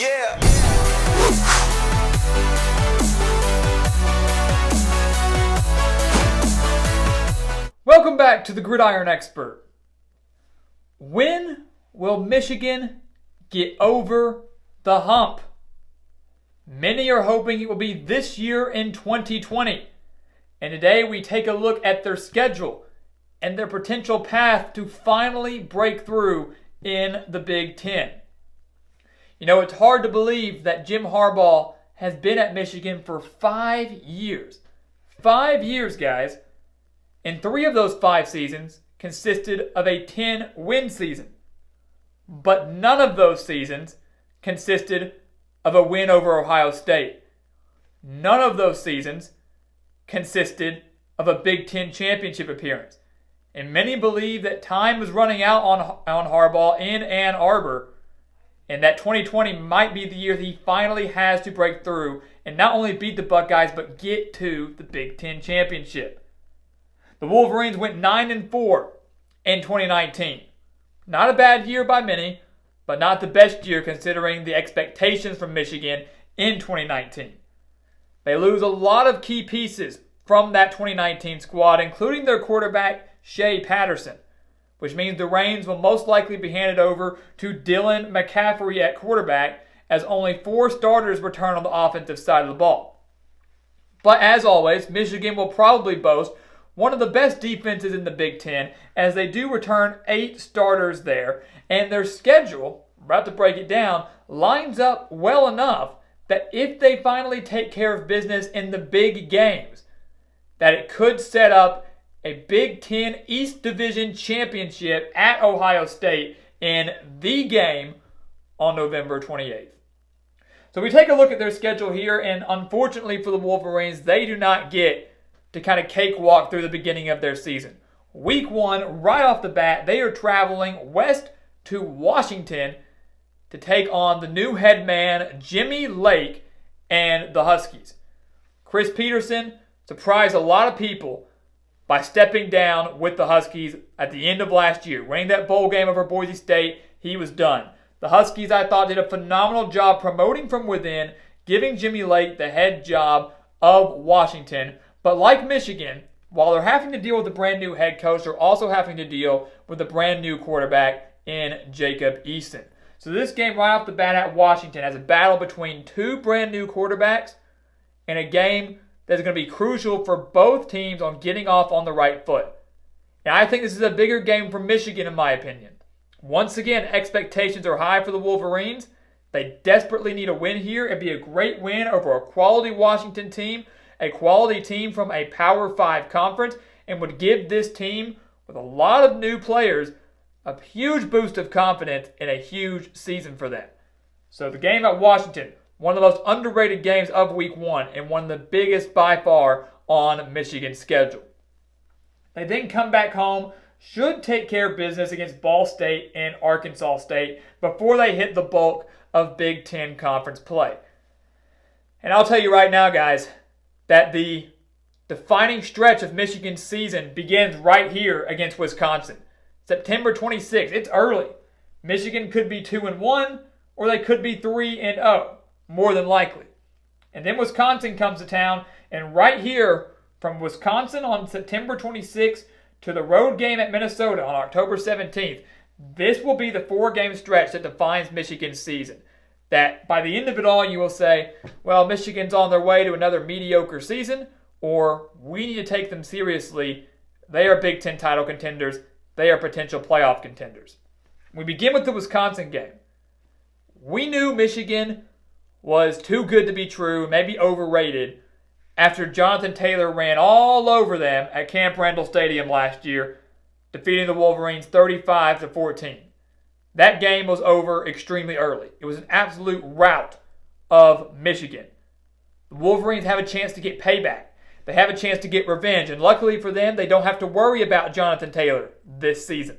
Yeah. Welcome back to the Gridiron Expert. When will Michigan get over the hump? Many are hoping it will be this year in 2020. And today we take a look at their schedule and their potential path to finally break through in the Big Ten. You know, it's hard to believe that Jim Harbaugh has been at Michigan for 5 years. 5 years, guys. And 3 of those 5 seasons consisted of a 10-win season. But none of those seasons consisted of a win over Ohio State. None of those seasons consisted of a Big Ten championship appearance. And many believe that time is running out on Harbaugh in Ann Arbor, and that 2020 might be the year that he finally has to break through and not only beat the Buckeyes, but get to the Big Ten championship. The Wolverines went 9-4 in 2019. Not a bad year by many, but not the best year considering the expectations from Michigan in 2019. They lose a lot of key pieces from that 2019 squad, including their quarterback, Shea Patterson, which means the reins will most likely be handed over to Dylan McCaffrey at quarterback, as only 4 starters return on the offensive side of the ball. But as always, Michigan will probably boast one of the best defenses in the Big Ten, as they do return 8 starters there, and their schedule, we're about to break it down, lines up well enough that if they finally take care of business in the big games, that it could set up a Big Ten East Division championship at Ohio State in the game on November 28th. So we take a look at their schedule here, and unfortunately for the Wolverines, they do not get to kind of cakewalk through the beginning of their season. Week 1, right off the bat, they are traveling west to Washington to take on the new head man, Jimmy Lake, and the Huskies. Chris Peterson surprised a lot of people by stepping down with the Huskies at the end of last year. Winning that bowl game over Boise State, he was done. The Huskies, I thought, did a phenomenal job promoting from within, giving Jimmy Lake the head job of Washington. But like Michigan, while they're having to deal with a brand new head coach, they're also having to deal with a brand new quarterback in Jacob Eason. So this game right off the bat at Washington has a battle between 2 brand new quarterbacks and a game that's going to be crucial for both teams on getting off on the right foot. And I think this is a bigger game for Michigan, in my opinion. Once again, expectations are high for the Wolverines. They desperately need a win here. It'd be a great win over a quality Washington team, a quality team from a Power 5 conference, and would give this team, with a lot of new players, a huge boost of confidence and a huge season for them. So the game at Washington, one of the most underrated games of Week 1 and one of the biggest by far on Michigan's schedule. They then come back home, should take care of business against Ball State and Arkansas State before they hit the bulk of Big Ten conference play. And I'll tell you right now, guys, that the defining stretch of Michigan's season begins right here against Wisconsin. September 26th, it's early. Michigan could be 2-1 or they could be 3-0. More than likely. And then Wisconsin comes to town, and right here from Wisconsin on September 26th to the road game at Minnesota on October 17th, this will be the 4-game stretch that defines Michigan's season. That by the end of it all, you will say, well, Michigan's on their way to another mediocre season, or we need to take them seriously. They are Big Ten title contenders. They are potential playoff contenders. We begin with the Wisconsin game. We knew Michigan was too good to be true, maybe overrated, after Jonathan Taylor ran all over them at Camp Randall Stadium last year, defeating the Wolverines 35-14. That game was over extremely early. It was an absolute rout of Michigan. The Wolverines have a chance to get payback. They have a chance to get revenge, and luckily for them, they don't have to worry about Jonathan Taylor this season.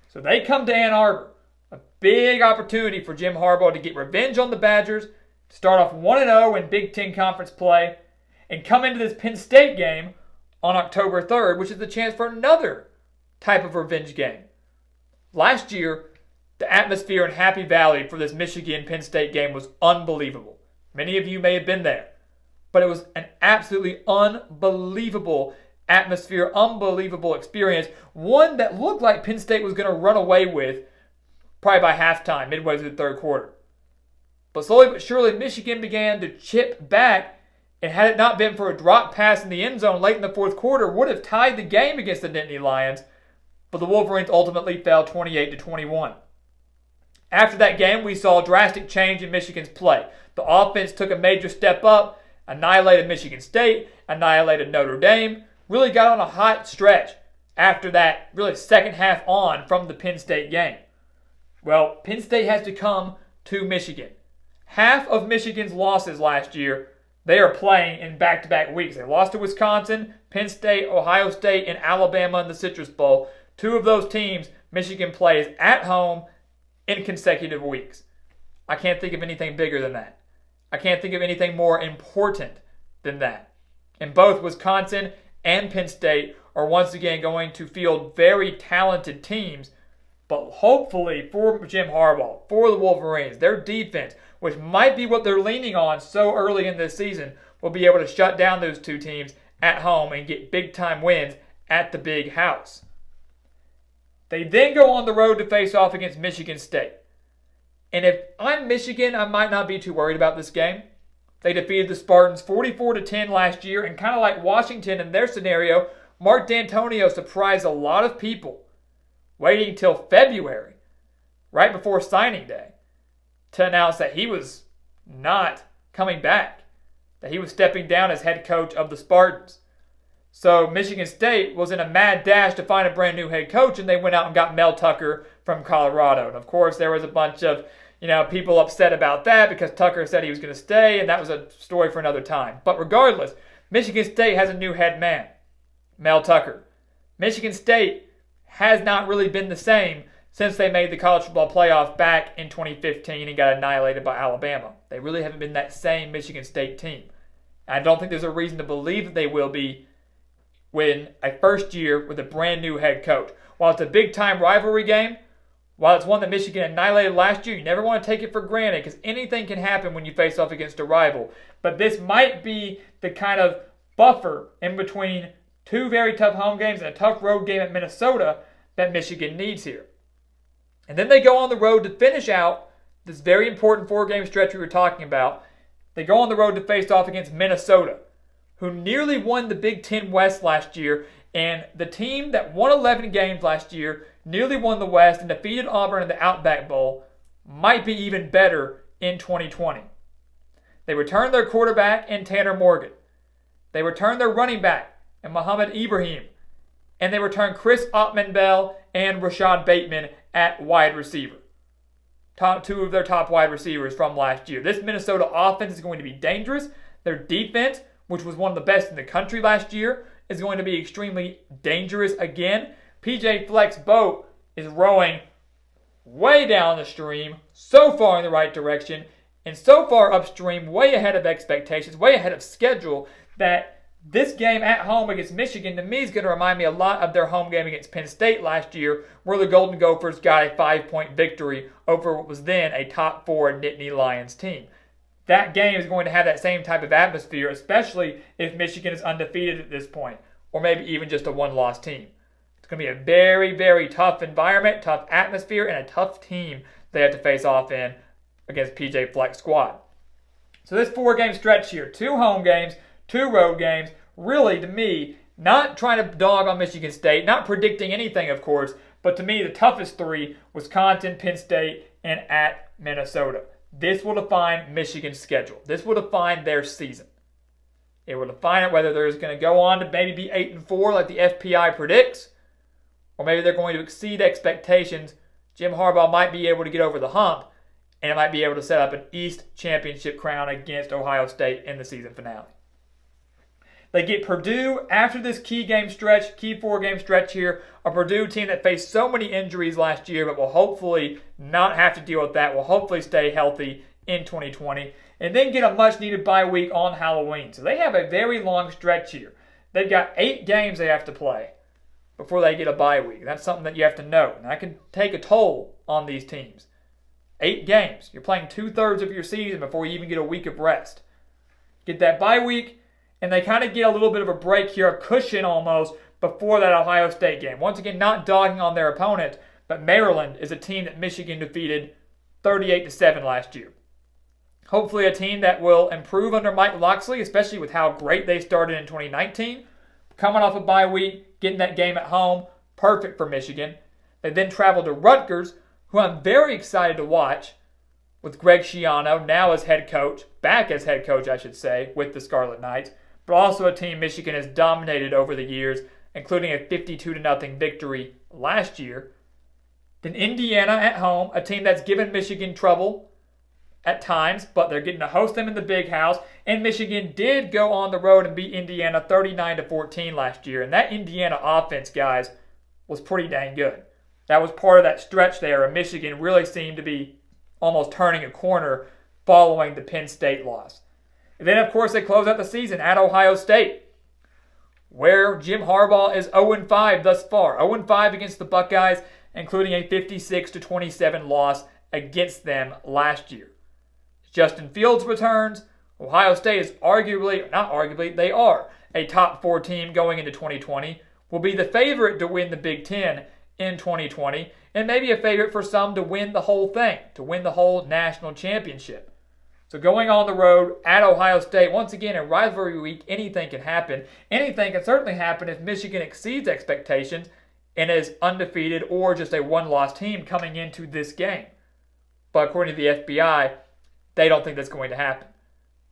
So they come to Ann Arbor. A big opportunity for Jim Harbaugh to get revenge on the Badgers, start off 1-0 in Big Ten Conference play, and come into this Penn State game on October 3rd, which is the chance for another type of revenge game. Last year, The atmosphere in Happy Valley for this Michigan-Penn State game was unbelievable. Many of you may have been there. But it was an absolutely unbelievable atmosphere, unbelievable experience. One that looked like Penn State was going to run away with probably by halftime, midway through the third quarter. But slowly but surely, Michigan began to chip back, and had it not been for a drop pass in the end zone late in the fourth quarter, would have tied the game against the Nittany Lions. But the Wolverines ultimately fell 28-21. After that game, we saw a drastic change in Michigan's play. The offense took a major step up, annihilated Michigan State, annihilated Notre Dame, really got on a hot stretch after that really second half on from the Penn State game. Well, Penn State has to come to Michigan. Half of Michigan's losses last year, they are playing in back-to-back weeks. They lost to Wisconsin, Penn State, Ohio State, and Alabama in the Citrus Bowl. Two of those teams, Michigan plays at home in consecutive weeks. I can't think of anything bigger than that. I can't think of anything more important than that. And both Wisconsin and Penn State are once again going to field very talented teams, but hopefully for Jim Harbaugh, for the Wolverines, their defense, which might be what they're leaning on so early in this season, will be able to shut down those two teams at home and get big-time wins at the Big House. They then go on the road to face off against Michigan State. And if I'm Michigan, I might not be too worried about this game. They defeated the Spartans 44-10 last year, and kind of like Washington in their scenario, Mark D'Antonio surprised a lot of people, waiting till February, right before signing day, to announce that he was not coming back, that he was stepping down as head coach of the Spartans. So Michigan State was in a mad dash to find a brand new head coach, and they went out and got Mel Tucker from Colorado. And of course, there was a bunch of people upset about that because Tucker said he was going to stay, and that was a story for another time. But regardless, Michigan State has a new head man, Mel Tucker. Michigan State has not really been the same since they made the college football playoff back in 2015 and got annihilated by Alabama. They really haven't been that same Michigan State team. I don't think there's a reason to believe that they will be when a first year with a brand new head coach. While it's a big-time rivalry game, while it's one that Michigan annihilated last year, you never want to take it for granted because anything can happen when you face off against a rival. But this might be the kind of buffer in between two very tough home games and a tough road game at Minnesota that Michigan needs here. And then they go on the road to finish out this very important four-game stretch we were talking about. They go on the road to face off against Minnesota, who nearly won the Big Ten West last year, and the team that won 11 games last year, nearly won the West, and defeated Auburn in the Outback Bowl, might be even better in 2020. They returned their quarterback in Tanner Morgan. They returned their running back in Muhammad Ibrahim. And they returned Chris Ottman-Bell and Rashad Bateman at wide receiver. Two of their top wide receivers from last year. This Minnesota offense is going to be dangerous. Their defense, which was one of the best in the country last year, is going to be extremely dangerous again. PJ Fleck's boat is rowing way down the stream, so far in the right direction, and so far upstream, way ahead of expectations, way ahead of schedule, that this game at home against Michigan, to me, is going to remind me a lot of their home game against Penn State last year, where the Golden Gophers got a 5-point victory over what was then a top 4 Nittany Lions team. That game is going to have that same type of atmosphere, especially if Michigan is undefeated at this point, or maybe even just a one-loss team. It's going to be a very, very tough environment, tough atmosphere, and a tough team they have to face off in against PJ Fleck's squad. So this 4-game stretch here, 2 home games, 2 road games, really, to me, not trying to dog on Michigan State, not predicting anything, of course, but to me, the toughest 3, Wisconsin, Penn State, and at Minnesota. This will define Michigan's schedule. This will define their season. It will define it whether they're going to go on to maybe be 8-4 like the FPI predicts, or maybe they're going to exceed expectations. Jim Harbaugh might be able to get over the hump, and it might be able to set up an East Championship crown against Ohio State in the season finale. They get Purdue after this key 4-game stretch here, a Purdue team that faced so many injuries last year but will hopefully not have to deal with that, will hopefully stay healthy in 2020, and then get a much-needed bye week on Halloween. So they have a very long stretch here. They've got 8 games they have to play before they get a bye week. That's something that you have to know, and that can take a toll on these teams. 8 games. You're playing 2/3 of your season before you even get a week of rest. Get that bye week, and they kind of get a little bit of a break here, a cushion almost, before that Ohio State game. Once again, not dogging on their opponent, but Maryland is a team that Michigan defeated 38-7 last year. Hopefully a team that will improve under Mike Locksley, especially with how great they started in 2019. Coming off a bye week, getting that game at home, perfect for Michigan. They then travel to Rutgers, who I'm very excited to watch, with Greg Schiano now as head coach, back as head coach, I should say, with the Scarlet Knights, but also a team Michigan has dominated over the years, including a 52-0 victory last year. Then Indiana at home, a team that's given Michigan trouble at times, but they're getting to host them in the Big House, and Michigan did go on the road and beat Indiana 39-14 last year, and that Indiana offense, guys, was pretty dang good. That was part of that stretch there, and Michigan really seemed to be almost turning a corner following the Penn State loss. And then, of course, they close out the season at Ohio State, where Jim Harbaugh is 0-5 thus far. 0-5 against the Buckeyes, including a 56-27 loss against them last year. Justin Fields returns. Ohio State is they are a top 4 team going into 2020. Will be the favorite to win the Big Ten in 2020, and maybe a favorite for some to win the whole thing, to win the whole national championship. So going on the road at Ohio State, once again in rivalry week, anything can happen. Anything can certainly happen if Michigan exceeds expectations and is undefeated or just a one-loss team coming into this game. But according to the FBI, they don't think that's going to happen.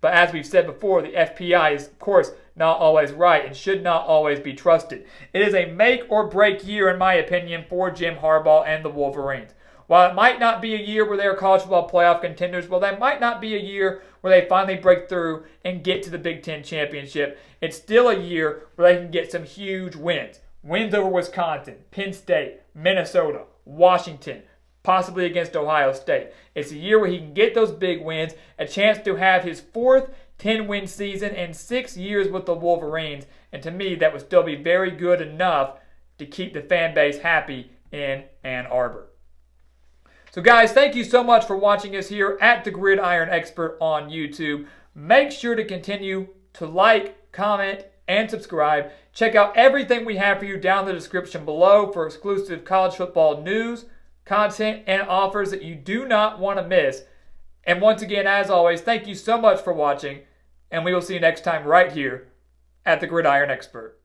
But as we've said before, the FBI is, of course, not always right and should not always be trusted. It is a make or break year, in my opinion, for Jim Harbaugh and the Wolverines. While it might not be a year where they're college football playoff contenders, well, that might not be a year where they finally break through and get to the Big Ten championship. It's still a year where they can get some huge wins. Wins over Wisconsin, Penn State, Minnesota, Washington, possibly against Ohio State. It's a year where he can get those big wins, a chance to have his 4th 10-win season in 6 years with the Wolverines, and to me, that would still be very good enough to keep the fan base happy in Ann Arbor. So guys, thank you so much for watching us here at the Gridiron Expert on YouTube. Make sure to continue to like, comment, and subscribe. Check out everything we have for you down in the description below for exclusive college football news, content, and offers that you do not want to miss. And once again, as always, thank you so much for watching, and we will see you next time right here at the Gridiron Expert.